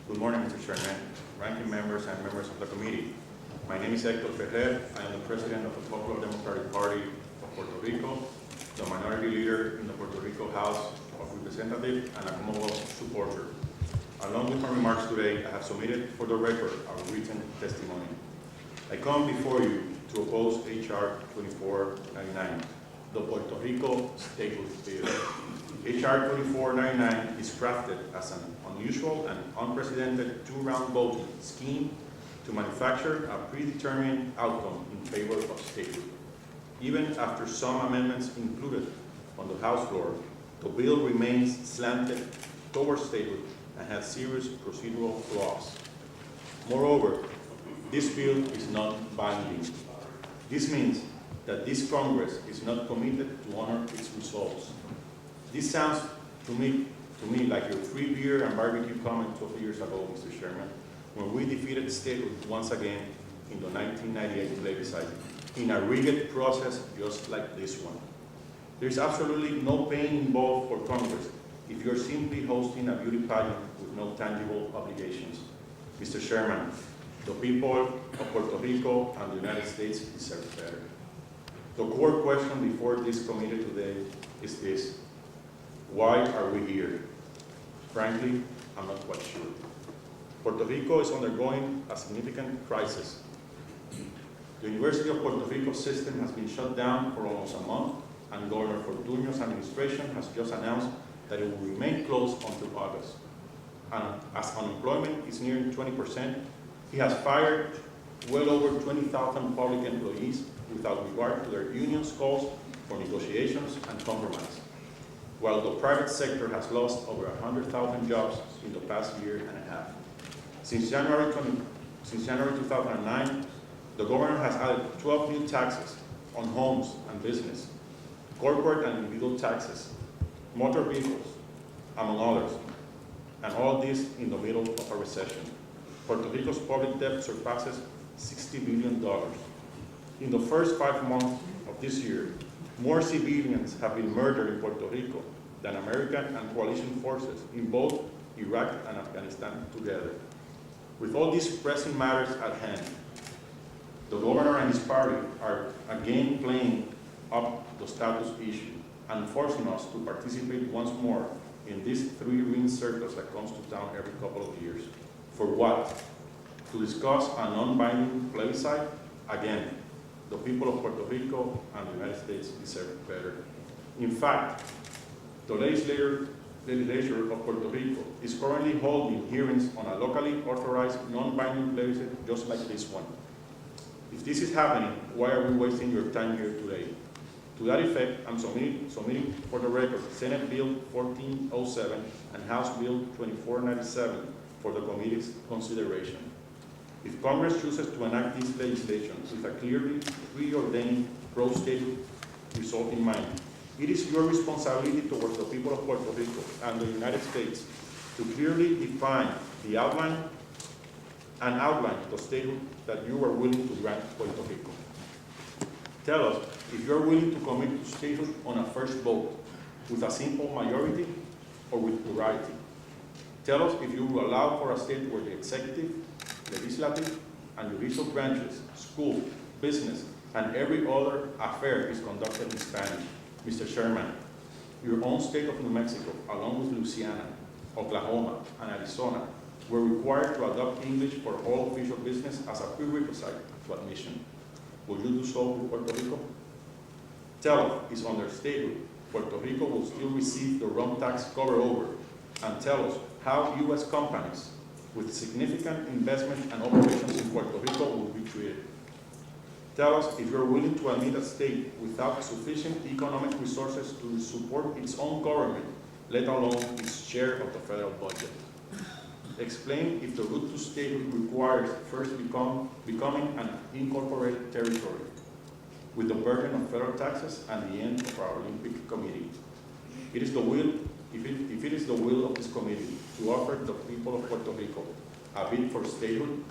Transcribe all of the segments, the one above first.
Good morning, Mr. Chairman, ranking members, and members of the committee. My name is Hector Ferrer. I am the president of the Popular Democratic Party of Puerto Rico, the minority leader in the Puerto Rico House of Representatives, and a Commonwealth supporter. Along with my remarks today, I have submitted for the record our written testimony. I come before you to oppose H.R. 2499, the Puerto Rico Statehood Bill. H.R. 2499 is crafted as an unusual and unprecedented two-round voting scheme to manufacture a predetermined outcome in favor of statehood. Even after some amendments included on the House floor, the bill remains slanted towards statehood and has serious procedural flaws. Moreover, this bill is non-binding. This means that this Congress is not committed to honor its results. This sounds to me like your free beer and barbecue comment 12 years ago, Mr. Chairman, when we defeated statehood once again in the 1998 plebiscite in a rigged process just like this one. There's absolutely no pain involved for Congress if you're simply hosting a beauty pageant with no tangible obligations. Mr. Chairman, the people of Puerto Rico and the United States deserve better. The core question before this committee today is this: why are we here? Frankly, I'm not quite sure. Puerto Rico is undergoing a significant crisis. The University of Puerto Rico system has been shut down for almost a month, and Governor Fortuño's administration has just announced that it will remain closed until August. And as unemployment is nearing 20%, he has fired well over 20,000 public employees without regard to their union's calls for negotiations and compromise, while the private sector has lost over 100,000 jobs in the past year and a half. Since January 2009, the governor has added 12 new taxes on homes and business, corporate and individual taxes, motor vehicles, among others, and all this in the middle of a recession. Puerto Rico's public debt surpasses $60 billion. In the first 5 months of this year, more civilians have been murdered in Puerto Rico than American and coalition forces in both Iraq and Afghanistan together. With all these pressing matters at hand, the governor and his party are again playing up the status issue and forcing us to participate once more in this three-ring circus that comes to town every couple of years. For what? To discuss a non-binding plebiscite? Again, the people of Puerto Rico and the United States deserve better. In fact, the legislature of Puerto Rico is currently holding hearings on a locally authorized non-binding plebiscite just like this one. If this is happening, why are we wasting your time here today? To that effect, I'm submitting for the record Senate Bill 1407 and House Bill 2497 for the committee's consideration. If Congress chooses to enact this legislation with a clearly preordained pro-statehood result in mind, it is your responsibility towards the people of Puerto Rico and the United States to clearly define the outline the statehood that you are willing to grant Puerto Rico. Tell us if you are willing to commit to statehood on a first vote with a simple majority or with plurality. Tell us if you will allow for a state where the executive, legislative, and judicial branches, school, business, and every other affair is conducted in Spanish. Mr. Chairman, your own state of New Mexico, along with Louisiana, Oklahoma, and Arizona, were required to adopt English for all official business as a prerequisite to admission. Will you do so with Puerto Rico? Tell us, is under statehood, Puerto Rico will still receive the rum tax cover over, and tell us how U.S. companies with significant investment and operations in Puerto Rico will be treated. Tell us if you're willing to admit a state without sufficient economic resources to support its own government, let alone its share of the federal budget. Explain if the route to statehood requires first becoming an incorporated territory with the burden of federal taxes and the end of our Olympic Committee. It is the will, if it is the will of this committee to offer the people of Puerto Rico a bid for statehood,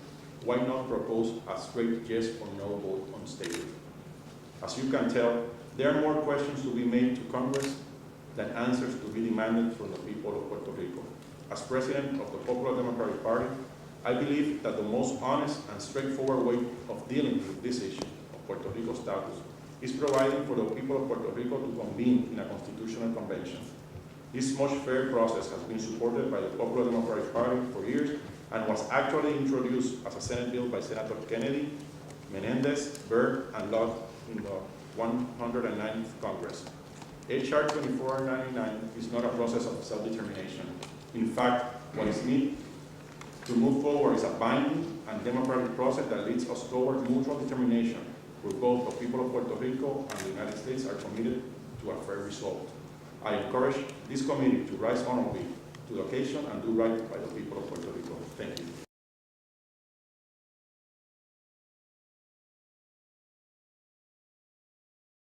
why not propose a straight yes or no vote on statehood? As you can tell, there are more questions to be made to Congress than answers to be demanded from the people of Puerto Rico. As president of the Popular Democratic Party, I believe that the most honest and straightforward way of dealing with this issue of Puerto Rico's status is providing for the people of Puerto Rico to convene in a constitutional convention. This much fair process has been supported by the Popular Democratic Party for years and was actually introduced as a Senate bill by Senator Kennedy, Menendez, Byrd, and Lott in the 109th Congress. H.R. 2499 is not a process of self-determination. In fact, what is needed to move forward is a binding and democratic process that leads us toward mutual determination, where both the people of Puerto Rico and the United States are committed to a fair result. I encourage this committee to rise honorably to the occasion and do right by the people of Puerto Rico. Thank you.